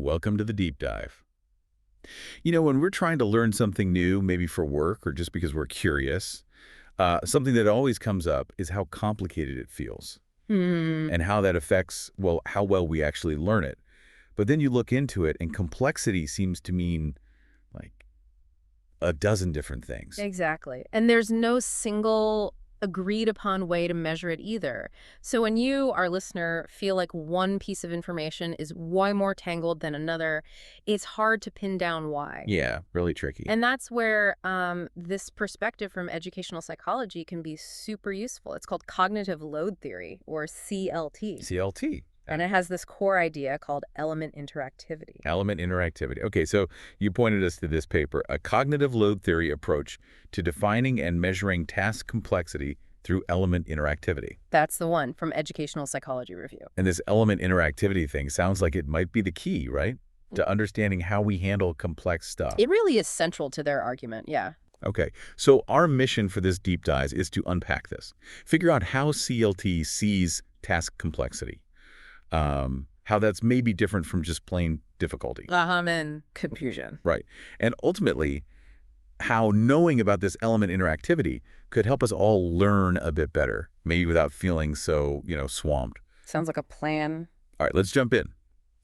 Welcome to the deep dive. When we're trying to learn something new, maybe for work or just because we're curious, something that always comes up is how complicated it feels Hmm. and how that affects, well, how well we actually learn it. But then you look into it, and complexity seems to mean like a dozen different things. Exactly. And there's no single agreed upon way to measure it either. So when you, our listener, feel like one piece of information is way more tangled than another, it's hard to pin down why. Yeah, really tricky. And that's where this perspective from educational psychology can be super useful. It's called cognitive load theory, or CLT. CLT. And it has this core idea called element interactivity. Element interactivity. Okay, so you pointed us to this paper, a cognitive load theory approach to defining and measuring task complexity through element interactivity. That's the one from Educational Psychology Review. And this element interactivity thing sounds like it might be the key, right? To understanding how we handle complex stuff. It really is central to their argument, yeah. Okay, so our mission for this deep dive is to unpack this, figure out how CLT sees task complexity, how that's maybe different from just plain difficulty. And confusion. Right. And ultimately, how knowing about this element interactivity could help us all learn a bit better, maybe without feeling so, swamped. Sounds like a plan. All right, let's jump in.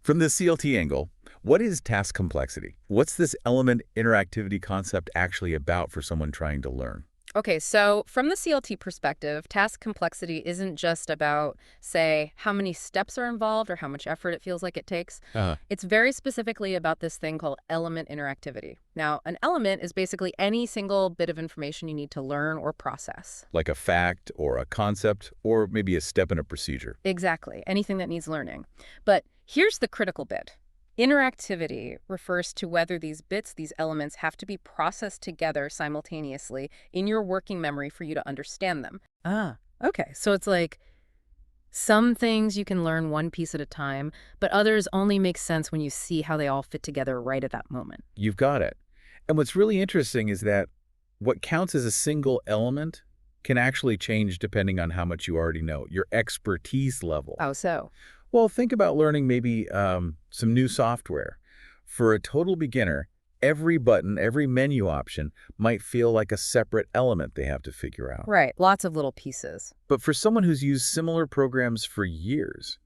From the CLT angle, what is task complexity? What's this element interactivity concept actually about for someone trying to learn? Okay, so from the CLT perspective, task complexity isn't just about, say, how many steps are involved or how much effort it feels like it takes. Uh, It's very specifically about this thing called element interactivity. Now, an element is basically any single bit of information you need to learn or process. like a fact or a concept or maybe a step in a procedure. Exactly, anything that needs learning. But here's the critical bit. Interactivity refers to whether these bits, these elements, have to be processed together simultaneously in your working memory for you to understand them. Okay. So it's like some things you can learn one piece at a time, but others only make sense when you see how they all fit together right at that moment. You've got it. And what's really interesting is that what counts as a single element can actually change depending on how much you already know, your expertise level. Oh, so? Well, think about learning maybe some new software. For a total beginner, every button, every menu option might feel like a separate element they have to figure out. Right. Lots of little pieces. But for someone who's used similar programs for years,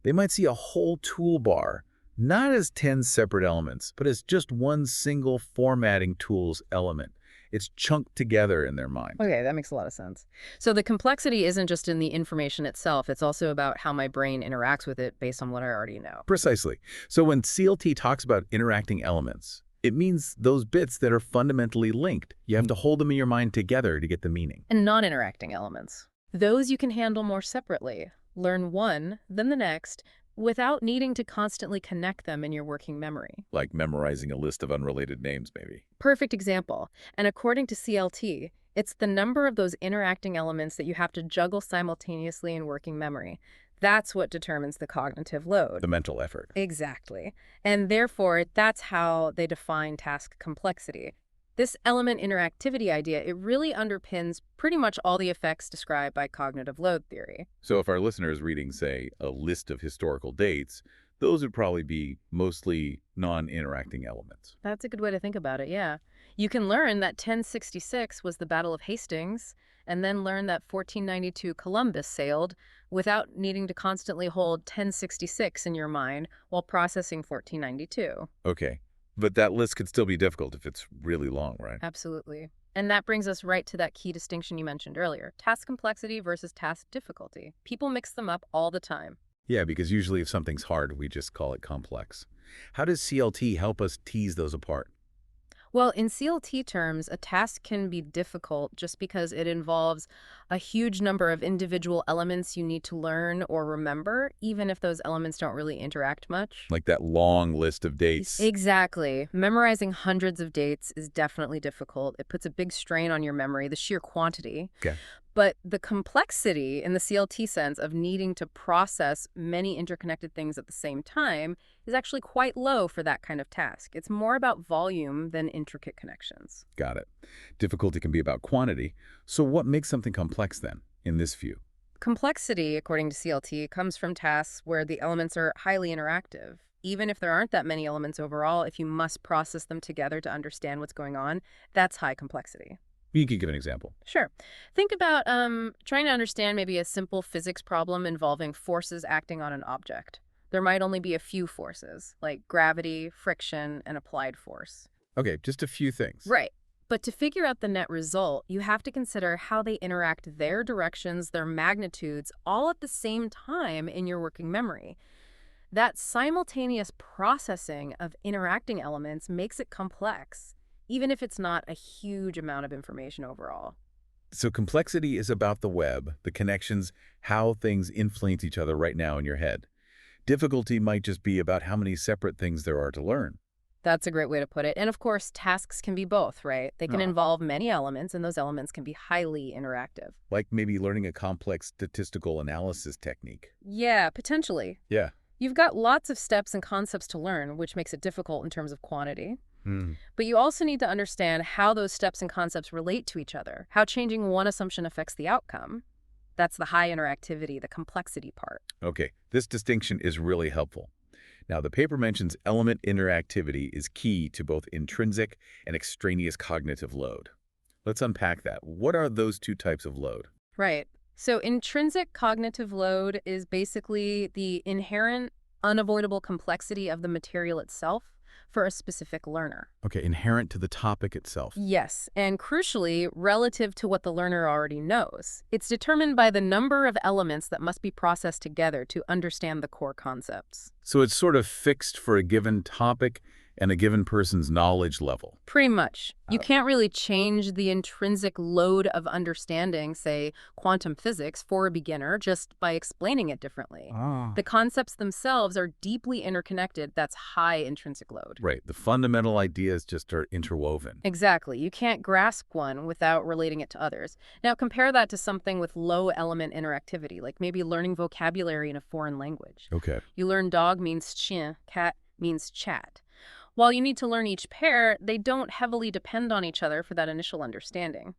they might see a whole toolbar, not as 10 separate elements, but as just one single formatting tool's element. It's chunked together in their mind. Okay, that makes a lot of sense. So the complexity isn't just in the information itself, it's also about how my brain interacts with it based on what I already know. Precisely. So when CLT talks about interacting elements, it means those bits that are fundamentally linked. You have to hold them in your mind together to get the meaning. And non-interacting elements. Those you can handle more separately. Learn one, then the next, without needing to constantly connect them in your working memory. Like memorizing a list of unrelated names, maybe. Perfect example. And according to CLT, it's the number of those interacting elements that you have to juggle simultaneously in working memory. That's what determines the cognitive load. The mental effort. Exactly. And therefore, that's how they define task complexity. This element interactivity idea, it really underpins pretty much all the effects described by cognitive load theory. So if our listener is reading, say, a list of historical dates, those would probably be mostly non-interacting elements. That's a good way to think about it, yeah. You can learn that 1066 was the Battle of Hastings, and then learn that 1492 Columbus sailed without needing to constantly hold 1066 in your mind while processing 1492. Okay. But that list could still be difficult if it's really long, right? Absolutely. And that brings us right to that key distinction you mentioned earlier, task complexity versus task difficulty. People mix them up all the time. Yeah, because usually if something's hard, we just call it complex. How does CLT help us tease those apart? Well, in CLT terms, a task can be difficult just because it involves a huge number of individual elements you need to learn or remember, even if those elements don't really interact much. Like that long list of dates. Exactly. Memorizing hundreds of dates is definitely difficult. It puts a big strain on your memory, the sheer quantity. Okay. But the complexity in the CLT sense of needing to process many interconnected things at the same time is actually quite low for that kind of task. It's more about volume than intricate connections. Got it. Difficulty can be about quantity. So what makes something complex then, in this view? Complexity, according to CLT, comes from tasks where the elements are highly interactive. even if there aren't that many elements overall, if you must process them together to understand what's going on, that's high complexity. You could give an example. Sure. Think about trying to understand maybe a simple physics problem involving forces acting on an object. There might only be a few forces, like gravity, friction, and applied force. Okay, just a few things. Right. But to figure out the net result, you have to consider how they interact, their directions, their magnitudes, all at the same time in your working memory. That simultaneous processing of interacting elements makes it complex, even if it's not a huge amount of information overall. So complexity is about the web, the connections, how things influence each other right now in your head. Difficulty might just be about how many separate things there are to learn. That's a great way to put it. And of course, tasks can be both, right? They can Ah. involve many elements, and those elements can be highly interactive. Like maybe learning a complex statistical analysis technique. Yeah, potentially. Yeah. You've got lots of steps and concepts to learn, which makes it difficult in terms of quantity. Hmm. But you also need to understand how those steps and concepts relate to each other, how changing one assumption affects the outcome. That's the high interactivity, the complexity part. Okay, this distinction is really helpful. Now, the paper mentions element interactivity is key to both intrinsic and extraneous cognitive load. Let's unpack that. What are those two types of load? Right. So intrinsic cognitive load is basically the inherent, unavoidable complexity of the material itself for a specific learner. Okay, inherent to the topic itself. Yes, and crucially, relative to what the learner already knows. It's determined by the number of elements that must be processed together to understand the core concepts. So it's sort of fixed for a given topic and a given person's knowledge level. Pretty much. You Oh. can't really change the intrinsic load of understanding, say, quantum physics, for a beginner just by explaining it differently. Ah. The concepts themselves are deeply interconnected. That's high intrinsic load. Right, the fundamental ideas just are interwoven. Exactly. You can't grasp one without relating it to others. Now, compare that to something with low element interactivity, like maybe learning vocabulary in a foreign language. Okay. You learn dog means chien, cat means chat. While you need to learn each pair, they don't heavily depend on each other for that initial understanding.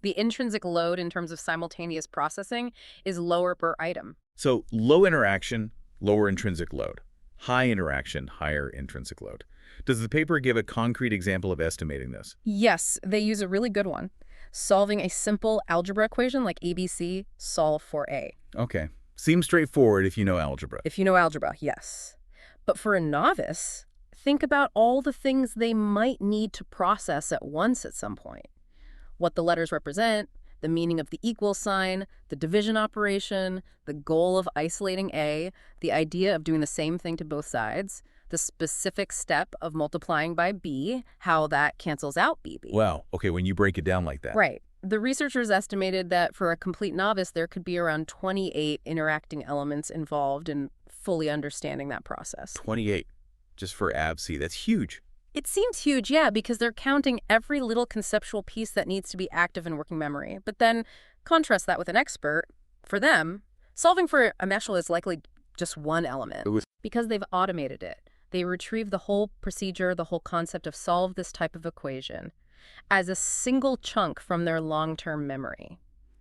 The intrinsic load in terms of simultaneous processing is lower per item. So low interaction, lower intrinsic load. High interaction, higher intrinsic load. Does the paper give a concrete example of estimating this? Yes, they use a really good one. Solving a simple algebra equation like ABC, solve for A. Okay. Seems straightforward if you know algebra. If you know algebra, yes. But for a novice, think about all the things they might need to process at once at some point. What the letters represent, the meaning of the equal sign, the division operation, the goal of isolating A, the idea of doing the same thing to both sides, the specific step of multiplying by B, how that cancels out BB. Wow. Okay, when you break it down like that. Right. The researchers estimated that for a complete novice, there could be around 28 interacting elements involved in fully understanding that process. 28. Just for ABC. That's huge. It seems huge, yeah, because they're counting every little conceptual piece that needs to be active in working memory. But then contrast that with an expert. For them, solving for a meshel is likely just one element because they've automated it. They retrieve the whole procedure, the whole concept of solve this type of equation as a single chunk from their long-term memory.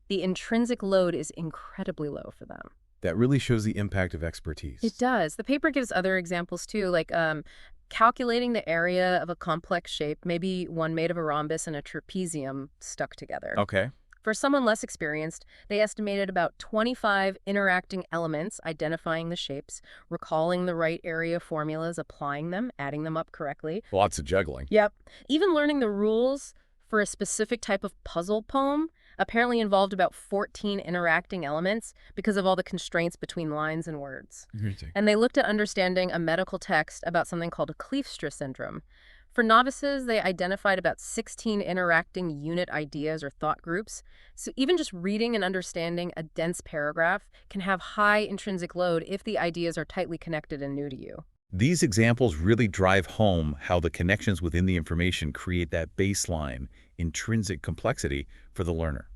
The intrinsic load is incredibly low for them. That really shows the impact of expertise. It does. The paper gives other examples too, like calculating the area of a complex shape, maybe one made of a rhombus and a trapezium stuck together. Okay. For someone less experienced, they estimated about 25 interacting elements, identifying the shapes, recalling the right area formulas, applying them, adding them up correctly. Lots of juggling. Yep. Even learning the rules for a specific type of puzzle poem apparently involved about 14 interacting elements because of all the constraints between lines and words. Interesting. And they looked at understanding a medical text about something called a Kleefstra syndrome. For novices, they identified about 16 interacting unit ideas or thought groups. So even just reading and understanding a dense paragraph can have high intrinsic load if the ideas are tightly connected and new to you. These examples really drive home how the connections within the information create that baseline, intrinsic complexity for the learner.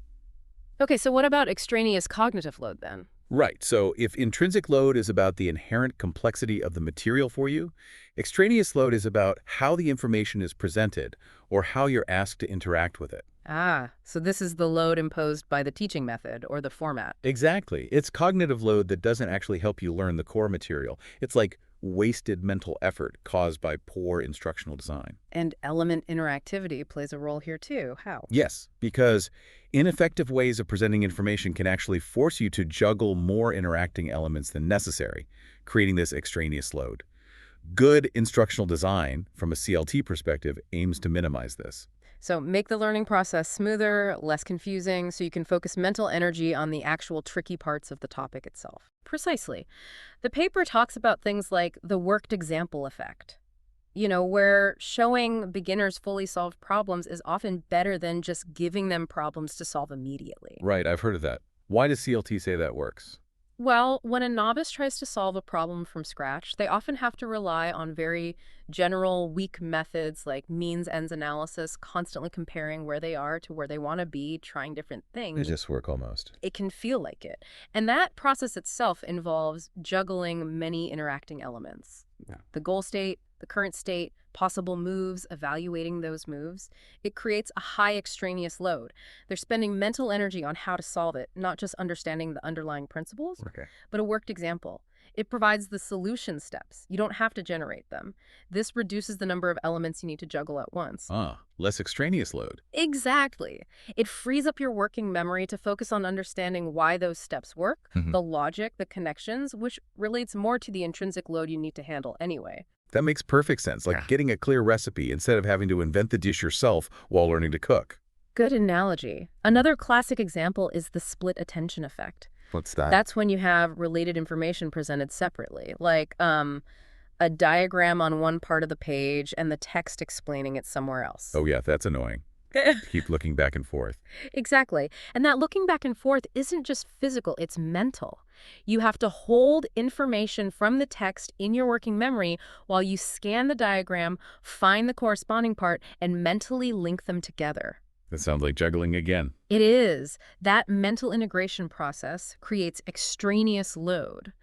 Okay, so what about extraneous cognitive load then? Right, so if intrinsic load is about the inherent complexity of the material for you, extraneous load is about how the information is presented or how you're asked to interact with it. Ah, so this is the load imposed by the teaching method or the format. Exactly. It's cognitive load that doesn't actually help you learn the core material. It's like wasted mental effort caused by poor instructional design. And element interactivity plays a role here too. How? Yes, because ineffective ways of presenting information can actually force you to juggle more interacting elements than necessary, creating this extraneous load. Good instructional design, from a CLT perspective, aims to minimize this. So make the learning process smoother, less confusing, so you can focus mental energy on the actual tricky parts of the topic itself. Precisely. The paper talks about things like the worked example effect, where showing beginners fully solved problems is often better than just giving them problems to solve immediately. Right, I've heard of that. Why does CLT say that works? Well, when a novice tries to solve a problem from scratch, they often have to rely on very general, weak methods like means-ends analysis, constantly comparing where they are to where they want to be, trying different They things. just work almost. It can feel like it. And that process itself involves juggling many interacting elements. Yeah. The goal state, the current state, possible moves, evaluating those moves. It creates a high extraneous load. They're spending mental energy on how to solve it, not just understanding the underlying principles, Okay. but a worked example. It provides the solution steps. You don't have to generate them. This reduces the number of elements you need to juggle at once. Less extraneous load. Exactly. It frees up your working memory to focus on understanding why those steps work, Mhm. the logic, the connections, which relates more to the intrinsic load you need to handle anyway. That makes perfect sense, like getting a clear recipe instead of having to invent the dish yourself while learning to cook. Good analogy. Another classic example is the split attention effect. What's that? That's when you have related information presented separately, like a diagram on one part of the page and the text explaining it somewhere else. Oh yeah, that's annoying. Keep looking back and forth. Exactly. And that looking back and forth isn't just physical, it's mental. You have to hold information from the text in your working memory while you scan the diagram, find the corresponding part, and mentally link them together. That sounds like juggling again. It is. That mental integration process creates extraneous load.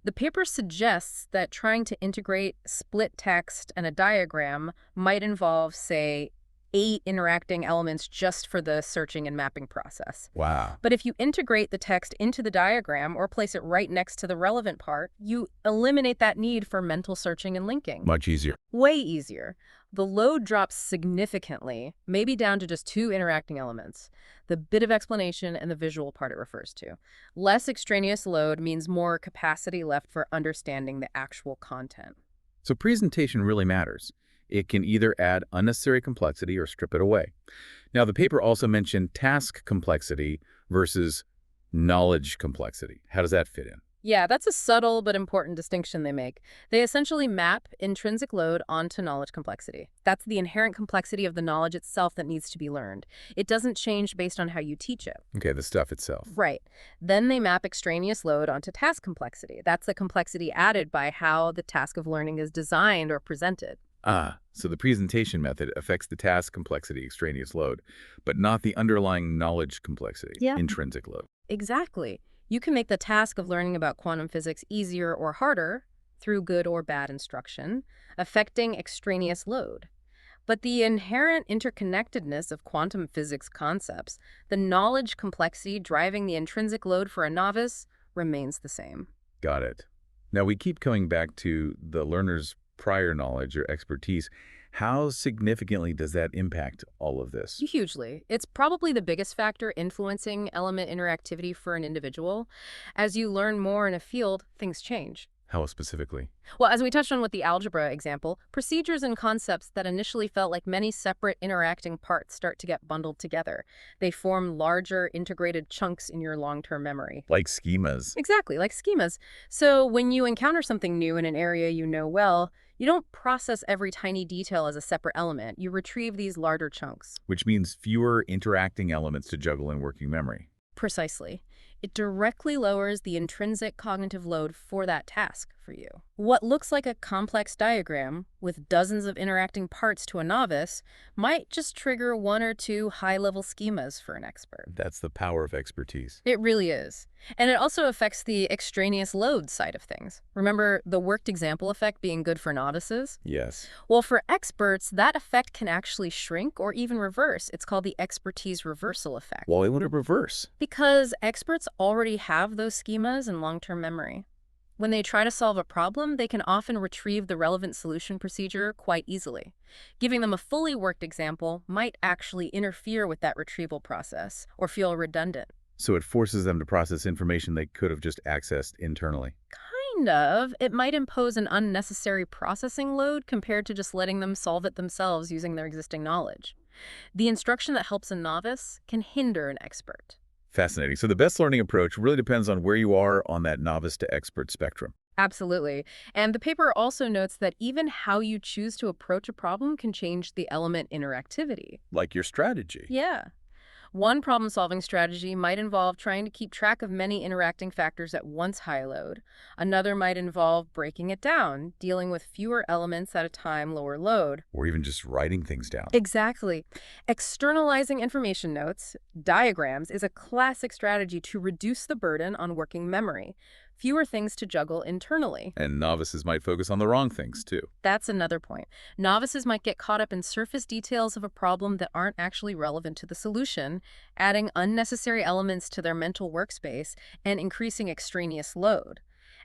The paper suggests that trying to integrate split text and a diagram might involve, say, 8 interacting elements just for the searching and mapping process. Wow. But if you integrate the text into the diagram or place it right next to the relevant part, you eliminate that need for mental searching and linking. Much easier. Way easier. The load drops significantly, maybe down to just 2 interacting elements, the bit of explanation and the visual part it refers to. Less extraneous load means more capacity left for understanding the actual content. So presentation really matters. It can either add unnecessary complexity or strip it away. Now, the paper also mentioned task complexity versus knowledge complexity. How does that fit in? Yeah, that's a subtle but important distinction they make. They essentially map intrinsic load onto knowledge complexity. That's the inherent complexity of the knowledge itself that needs to be learned. It doesn't change based on how you teach it. Okay, the stuff itself. Right. Then they map extraneous load onto task complexity. That's the complexity added by how the task of learning is designed or presented. So the presentation method affects the task complexity extraneous load, but not the underlying knowledge complexity, Yeah. intrinsic load. Exactly. You can make the task of learning about quantum physics easier or harder through good or bad instruction, affecting extraneous load. But the inherent interconnectedness of quantum physics concepts, the knowledge complexity driving the intrinsic load for a novice, remains the same. Got it. Now we keep coming back to the learner's prior knowledge or expertise. How significantly does that impact all of this? Hugely. It's probably the biggest factor influencing element interactivity for an individual. As you learn more in a field, things change. How specifically? Well, as we touched on with the algebra example, procedures and concepts that initially felt like many separate interacting parts start to get bundled together. They form larger integrated chunks in your long-term memory. Like schemas. Exactly, like schemas. So when you encounter something new in an area you know well, you don't process every tiny detail as a separate element. You retrieve these larger chunks. Which means fewer interacting elements to juggle in working memory. Precisely. It directly lowers the intrinsic cognitive load for that task for you. What looks like a complex diagram with dozens of interacting parts to a novice might just trigger 1 or 2 high-level schemas for an expert. That's the power of expertise. It really is. And it also affects the extraneous load side of things. Remember the worked example effect being good for novices? Yes. Well, for experts, that effect can actually shrink or even reverse. It's called the expertise reversal effect. Why would it reverse? Because experts already have those schemas in long-term memory. When they try to solve a problem, they can often retrieve the relevant solution procedure quite easily. Giving them a fully worked example might actually interfere with that retrieval process or feel redundant. So it forces them to process information they could have just accessed internally. Kind of. It might impose an unnecessary processing load compared to just letting them solve it themselves using their existing knowledge. The instruction that helps a novice can hinder an expert. Fascinating. So the best learning approach really depends on where you are on that novice to expert spectrum, Absolutely. And the paper also notes that even how you choose to approach a problem can change the element interactivity. like your strategy. Yeah. One problem-solving strategy might involve trying to keep track of many interacting factors at once high load. Another might involve breaking it down, dealing with fewer elements at a time lower load. Or even just writing things down. Exactly. Externalizing information notes, diagrams, is a classic strategy to reduce the burden on working memory. Fewer things to juggle internally. And novices might focus on the wrong things, too. That's another point. Novices might get caught up in surface details of a problem that aren't actually relevant to the solution, adding unnecessary elements to their mental workspace and increasing extraneous load.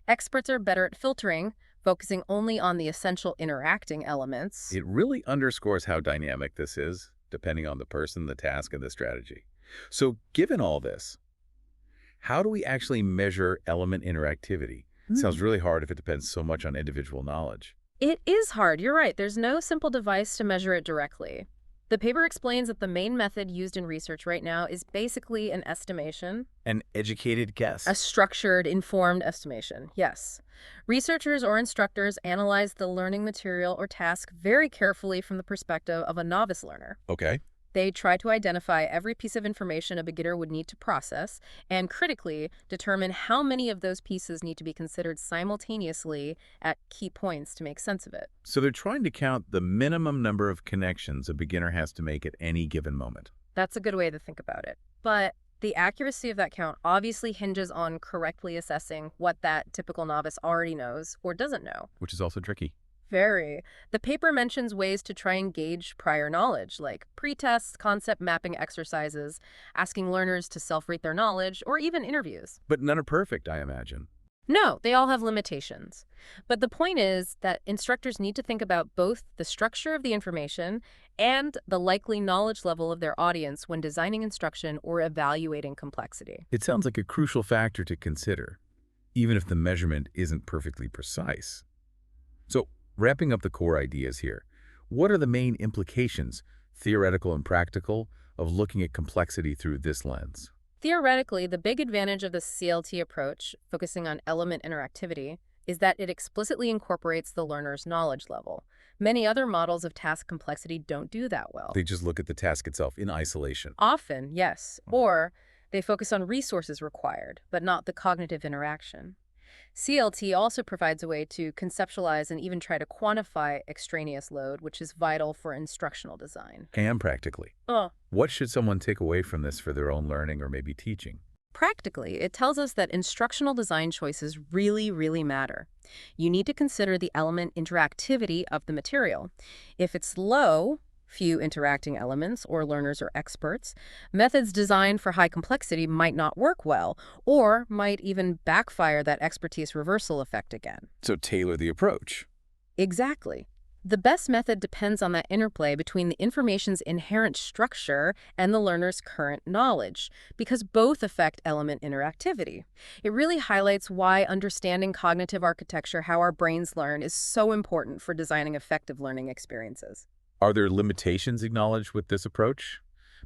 Experts are better at filtering, focusing only on the essential interacting elements. It really underscores how dynamic this is, depending on the person, the task, and the strategy. So given all this, how do we actually measure element interactivity? Sounds really hard if it depends so much on individual knowledge. It is hard, you're right. There's no simple device to measure it directly. The paper explains that the main method used in research right now is basically an estimation. An educated guess. A structured, informed estimation, yes. Researchers or instructors analyze the learning material or task very carefully from the perspective of a novice learner. Okay. They try to identify every piece of information a beginner would need to process and critically determine how many of those pieces need to be considered simultaneously at key points to make sense of it. So they're trying to count the minimum number of connections a beginner has to make at any given moment. That's a good way to think about it. But the accuracy of that count obviously hinges on correctly assessing what that typical novice already knows or doesn't know. Which is also tricky. Very. The paper mentions ways to try and gauge prior knowledge, like pre-tests, concept mapping exercises, asking learners to self-rate their knowledge, or even interviews. But none are perfect, I imagine. No, they all have limitations. But the point is that instructors need to think about both the structure of the information and the likely knowledge level of their audience when designing instruction or evaluating complexity. It sounds like a crucial factor to consider, even if the measurement isn't perfectly precise. So, wrapping up the core ideas here, what are the main implications, theoretical and practical, of looking at complexity through this lens? Theoretically, the big advantage of the CLT approach, focusing on element interactivity, is that it explicitly incorporates the learner's knowledge level. Many other models of task complexity don't do that well. They just look at the task itself in isolation. Often, yes, or they focus on resources required, but not the cognitive interaction. CLT also provides a way to conceptualize and even try to quantify extraneous load, which is vital for instructional design. And practically, what should someone take away from this for their own learning or maybe teaching? Practically, it tells us that instructional design choices really matter. You need to consider the element interactivity of the material. If it's low, few interacting elements, or learners or experts, methods designed for high complexity might not work well, or might even backfire that expertise reversal effect again. So tailor the approach. Exactly. The best method depends on that interplay between the information's inherent structure and the learner's current knowledge, because both affect element interactivity. It really highlights why understanding cognitive architecture, how our brains learn, is so important for designing effective learning experiences. Are there limitations acknowledged with this approach?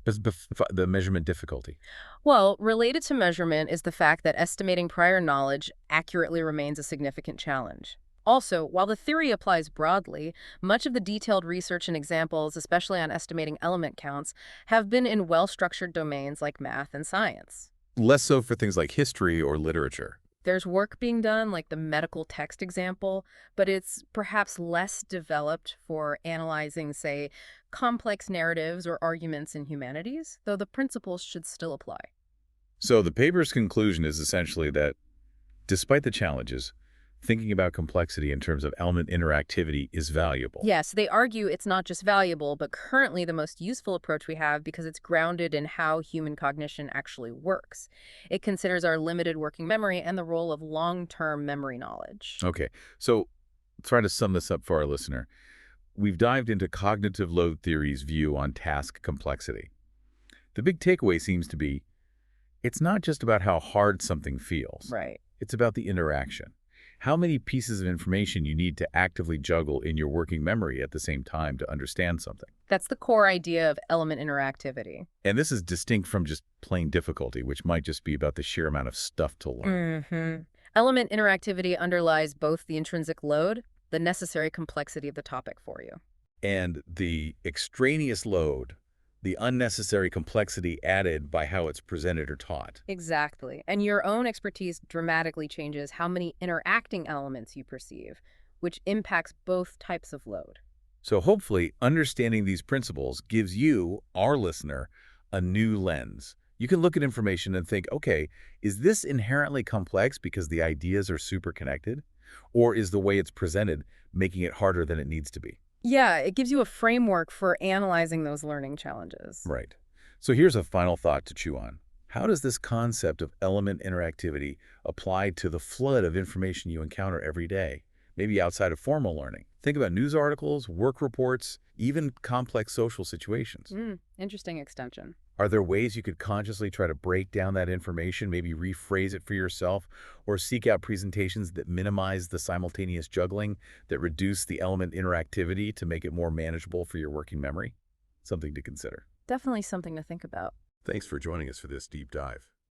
The measurement difficulty. Well, related to measurement is the fact that estimating prior knowledge accurately remains a significant challenge. Also, while the theory applies broadly, much of the detailed research and examples, especially on estimating element counts, have been in well-structured domains like math and science. Less so for things like history or literature. There's work being done, like the medical text example, but it's perhaps less developed for analyzing, say, complex narratives or arguments in humanities, though the principles should still apply. So the paper's conclusion is essentially that, despite the challenges, thinking about complexity in terms of element interactivity is valuable. Yes, they argue it's not just valuable, but currently the most useful approach we have because it's grounded in how human cognition actually works. It considers our limited working memory and the role of long-term memory knowledge. Okay, so try to sum this up for our listener. We've dived into cognitive load theory's view on task complexity. The big takeaway seems to be it's not just about how hard something feels. Right. It's about the interaction. How many pieces of information you need to actively juggle in your working memory at the same time to understand something. That's the core idea of element interactivity. And this is distinct from just plain difficulty, which might just be about the sheer amount of stuff to learn. Element interactivity underlies both the intrinsic load, the necessary complexity of the topic for you. And the extraneous load, the unnecessary complexity added by how it's presented or taught. Exactly. And your own expertise dramatically changes how many interacting elements you perceive, which impacts both types of load. So hopefully, understanding these principles gives you, our listener, a new lens. You can look at information and think, okay, is this inherently complex because the ideas are super connected? Or is the way it's presented making it harder than it needs to be? Yeah, it gives you a framework for analyzing those learning challenges. Right. So here's a final thought to chew on. How does this concept of element interactivity apply to the flood of information you encounter every day, maybe outside of formal learning? Think about news articles, work reports, even complex social situations. Interesting extension. Are there ways you could consciously try to break down that information, maybe rephrase it for yourself, or seek out presentations that minimize the simultaneous juggling, that reduce the element interactivity to make it more manageable for your working memory? Something to consider. Definitely something to think about. Thanks for joining us for this deep dive.